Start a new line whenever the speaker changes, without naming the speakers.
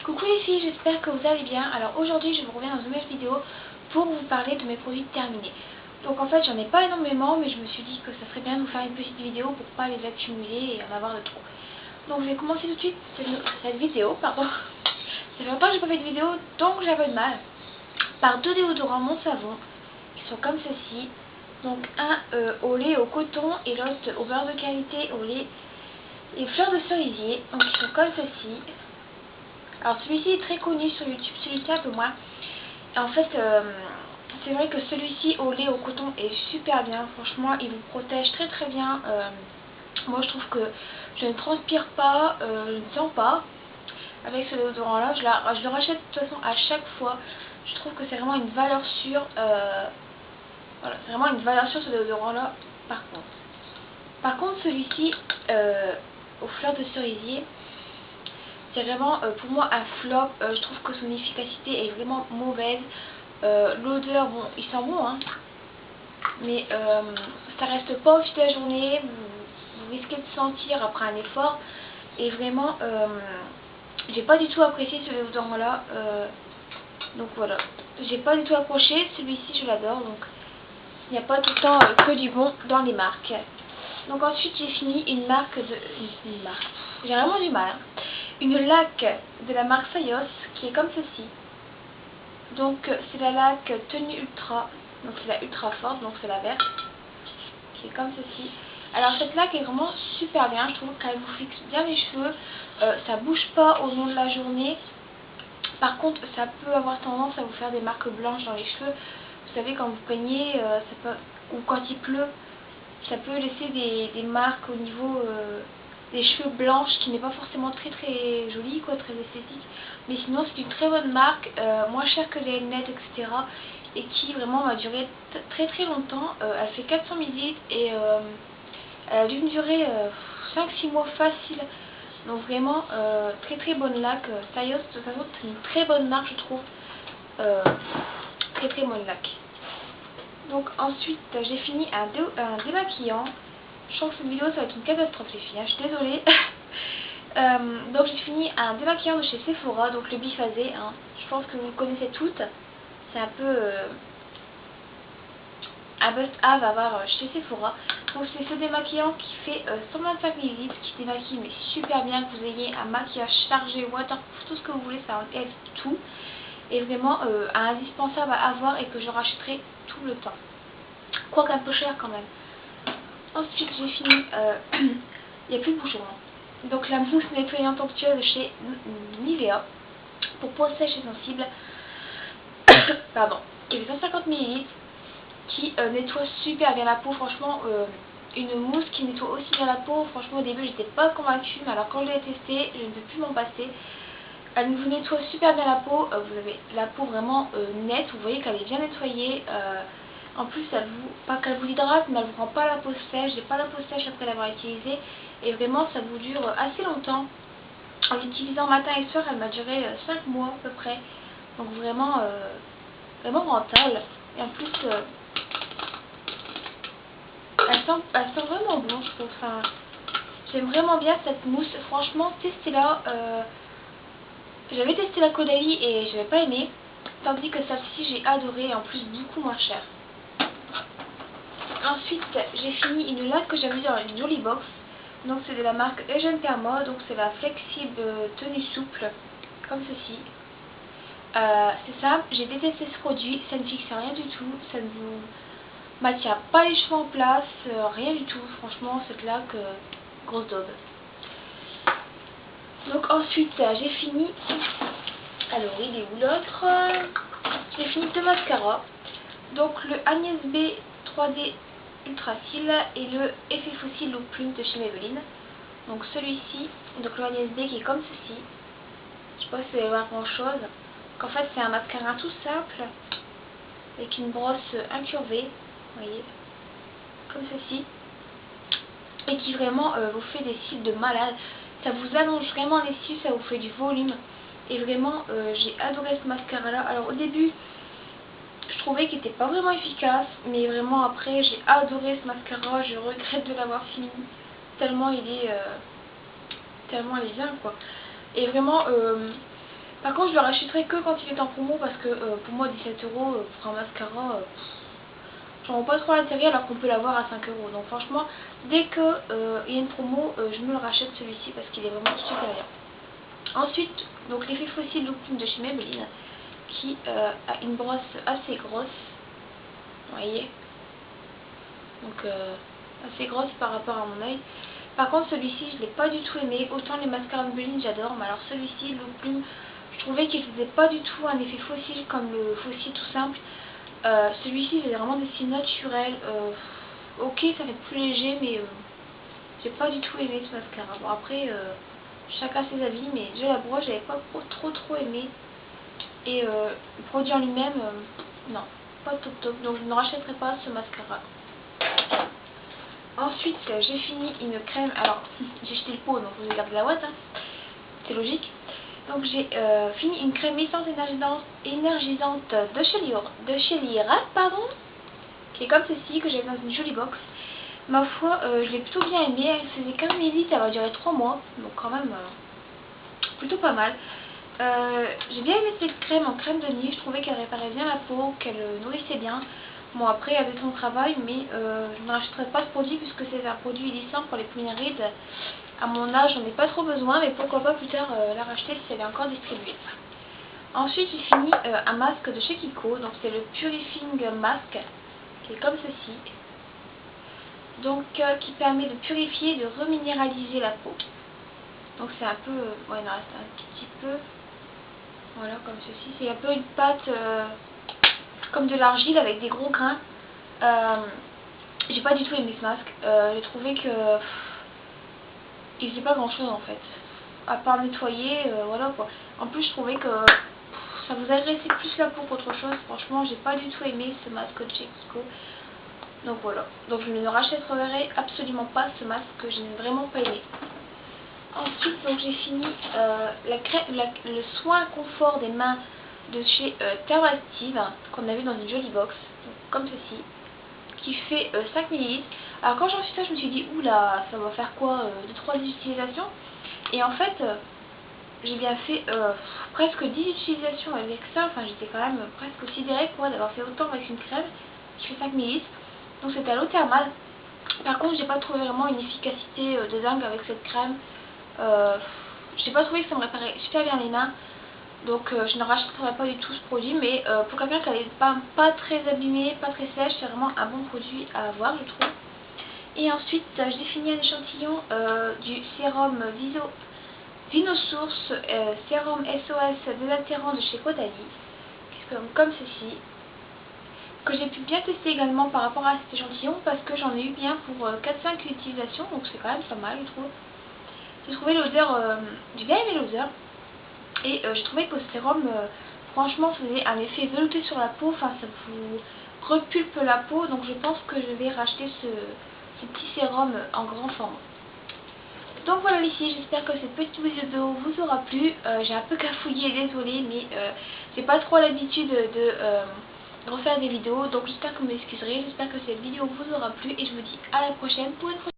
Coucou les filles, j'espère que vous allez bien. Alors aujourd'hui je vous reviens dans une nouvelle vidéo pour vous parler de mes produits terminés. Donc en fait j'en ai pas énormément, mais je me suis dit que ça serait bien de vous faire une petite vidéo pour pas les accumuler et en avoir de trop. Donc je vais commencer tout de suite cette vidéo, pardon. Ça fait longtemps que j'ai pas fait de vidéo, donc j'avais de mal. Par deux déodorants Mon Savon, qui sont comme ceci. Donc un au lait au coton et l'autre au beurre de qualité au lait et fleurs de cerisier. Donc ils sont comme ceci. Alors celui-ci est très connu sur YouTube, celui-ci un peu moins. Et en fait, c'est vrai que celui-ci au lait au coton est super bien. Franchement, il vous protège très très bien. Moi, je trouve que je ne transpire pas, je ne sens pas avec ce déodorant-là. Je le rachète de toute façon à chaque fois. Je trouve que c'est vraiment une valeur sûre. Voilà, c'est vraiment une valeur sûre ce déodorant-là. Par contre, celui-ci aux fleurs de cerisier. C'est vraiment pour moi un flop. Je trouve que son efficacité est vraiment mauvaise. L'odeur, bon, il sent bon, hein, mais ça reste pas au fil de la journée. Vous risquez de sentir après un effort. Et vraiment, j'ai pas du tout apprécié ce déodorant là. Donc voilà, j'ai pas du tout accroché. Celui-ci, je l'adore. Donc il n'y a pas tout le temps que du bon dans les marques. Donc ensuite, j'ai fini une marque de. Une marque. J'ai vraiment du mal. Hein. Une laque de la marque Sayos qui est comme ceci. Donc c'est la laque Tenue Ultra. Donc c'est la ultra forte, donc c'est la verte. Qui est comme ceci. Alors cette laque est vraiment super bien. Je trouve qu'elle vous fixe bien les cheveux. Ça bouge pas au long de la journée. Par contre, ça peut avoir tendance à vous faire des marques blanches dans les cheveux. Vous savez, quand vous peignez, ça peut, ou quand il pleut, ça peut laisser des marques au niveau des cheveux blanches, qui n'est pas forcément très très joli, quoi, très esthétique. Mais sinon c'est une très bonne marque, moins chère que les Net, etc. Et qui vraiment m'a duré très très longtemps. Elle fait 400 ml et elle a dû me durer 5-6 mois facile. Donc vraiment très très bonne laque. Sayos, de toute façon c'est une très bonne marque, je trouve. Très très bonne laque. Donc ensuite j'ai fini un démaquillant. Je sens que cette vidéo ça va être une catastrophe les filles, hein, je suis désolée. Donc j'ai fini un démaquillant de chez Sephora, donc le biphasé, hein. Je pense que vous le connaissez toutes. C'est un peu un must-have à avoir chez Sephora. Donc c'est ce démaquillant qui fait 125 ml, qui démaquille mais super bien, que vous ayez un maquillage chargé, waterproof, tout ce que vous voulez, ça enlève tout. Et vraiment indispensable à avoir et que je rachèterai tout le temps. Quoique un peu cher quand même. Ensuite j'ai fini, il n'y a plus de bouchon. Hein. Donc la mousse nettoyante onctueuse chez Nivea pour peau sèche et sensible. Pardon. Il fait 150 ml qui nettoie super bien la peau. Franchement, une mousse qui nettoie aussi bien la peau. Franchement, au début j'étais pas convaincue, mais alors quand je l'ai testée, je ne peux plus m'en passer. Elle vous nettoie super bien la peau. Vous avez la peau vraiment nette. Vous voyez qu'elle est bien nettoyée. En plus, elle vous, pas qu'elle vous hydrate, mais elle vous rend pas la peau sèche. J'ai pas la peau sèche après l'avoir utilisée. Et vraiment, ça vous dure assez longtemps. En l'utilisant matin et soir, elle m'a duré 5 mois à peu près. Donc vraiment, vraiment rentable. Et en plus, elle sent vraiment bon, je trouve. Enfin, j'aime vraiment bien cette mousse. Franchement, testez-la. J'avais testé la Caudalie et je n'avais pas aimé. Tandis que celle-ci, j'ai adoré. En plus, beaucoup moins cher. Ensuite, j'ai fini une laque que j'avais dans une Jolie Box. Donc c'est de la marque Eugène Thermo. Donc c'est la flexible tenue souple, comme ceci. C'est simple, j'ai détesté ce produit. Ça ne fixe rien du tout. Ça ne vous maintient pas les cheveux en place. Rien du tout. Franchement, cette laque, grosse daube. Donc ensuite, j'ai fini. Alors, il est où l'autre? J'ai fini deux mascaras. Donc le Agnès B 3D Ultra Cils et le Effet Fossile Look Plume de chez Maybelline. Donc celui-ci, donc le Agnès B qui est comme ceci. Je sais pas si vous allez voir grand chose. Donc en fait c'est un mascara tout simple avec une brosse incurvée, vous voyez, comme ceci. Et qui vraiment vous fait des cils de malade. Ça vous allonge vraiment les cils, ça vous fait du volume. Et vraiment j'ai adoré ce mascara là. Alors au début je trouvais qu'il n'était pas vraiment efficace, mais vraiment après j'ai adoré ce mascara. Je regrette de l'avoir fini tellement il est bien quoi. Et vraiment Par contre je le rachèterai que quand il est en promo parce que pour moi 17 € pour un mascara, j'en vois pas trop l'intérêt alors qu'on peut l'avoir à 5 €. Donc franchement dès que il y a une promo je me le rachète celui-ci parce qu'il est vraiment super bien. Ensuite donc l'effet fossile Look Plume de chez Maybelline qui a une brosse assez grosse, vous voyez, donc assez grosse par rapport à mon œil. Par contre celui-ci je l'ai pas du tout aimé, autant les mascaras Maybelline j'adore, mais alors celui-ci Look Plume je trouvais qu'il faisait pas du tout un effet fossile comme le fossile tout simple. Celui-ci c'est vraiment des cils naturels, ok ça fait plus léger mais j'ai pas du tout aimé ce mascara. Bon après chacun ses avis, mais déjà la broche j'avais pas trop aimé et le produit en lui-même non, pas top, donc je ne rachèterai pas ce mascara. Ensuite j'ai fini une crème, alors j'ai jeté le pot donc vous regardez la boîte, hein. C'est logique. Donc j'ai fini une crème essence énergisante de chez Lira, pardon, qui est comme ceci, que j'avais dans une jolie box. Ma foi je l'ai plutôt bien aimée, elle faisait 15 ml, elle va durer 3 mois, donc quand même plutôt pas mal. J'ai bien aimé cette crème en crème de nuit, je trouvais qu'elle réparait bien la peau, qu'elle nourrissait bien. Bon après elle avait son travail, mais je ne rachèterai pas ce produit puisque c'est un produit lissant pour les premières rides. À mon âge j'en ai pas trop besoin, mais pourquoi pas plus tard la racheter si elle est encore distribuée. Ensuite j'ai fini un masque de chez Kiko, donc c'est le Purifying Mask, qui est comme ceci. Donc qui permet de purifier et de reminéraliser la peau. Donc c'est un peu, ouais il en reste un petit peu, voilà comme ceci, c'est un peu une pâte comme de l'argile avec des gros grains. J'ai pas du tout aimé ce masque, j'ai trouvé que il faisait pas grand chose en fait, à part nettoyer, voilà quoi. En plus je trouvais que ça vous agressait plus la peau qu'autre chose, franchement j'ai pas du tout aimé ce masque de chez Kiko. Donc voilà, donc je ne rachèterai absolument pas ce masque que je n'ai vraiment pas aimé. Ensuite donc j'ai fini le soin confort des mains de chez Thermactive qu'on avait dans une jolie box, donc, comme ceci, qui fait 5 ml. Alors quand j'en suis ça je me suis dit oula ça va faire quoi, 2-3 utilisations, et en fait j'ai bien fait presque 10 utilisations avec ça, enfin j'étais quand même presque sidérée d'avoir fait autant avec une crème qui fait 5 ml. Donc c'était à l'eau thermale. Par contre j'ai pas trouvé vraiment une efficacité de dingue avec cette crème. J'ai pas trouvé que ça me réparait super bien les mains. Donc je ne rachèterai pas du tout ce produit. Mais pour quelqu'un qui n'est pas très abîmé, pas très sèche, c'est vraiment un bon produit à avoir je trouve. Et ensuite j'ai fini un échantillon du sérum Vinosource sérum SOS désaltérant de chez Caudalie, qui est comme ceci, que j'ai pu bien tester également par rapport à cet échantillon parce que j'en ai eu bien pour 4-5 utilisations, donc c'est quand même pas mal je trouve. J'ai trouvé l'odeur, j'ai bien aimé l'odeur, et j'ai trouvé que ce sérum franchement faisait un effet velouté sur la peau, enfin ça vous repulpe la peau, donc je pense que je vais racheter ce petit sérum en grand format. Donc voilà les filles, j'espère que cette petite vidéo vous aura plu. J'ai un peu cafouillé, désolée, mais j'ai pas trop l'habitude de refaire des vidéos, donc j'espère que vous m'excuserez. J'espère que cette vidéo vous aura plu et je vous dis à la prochaine pour une prochaine.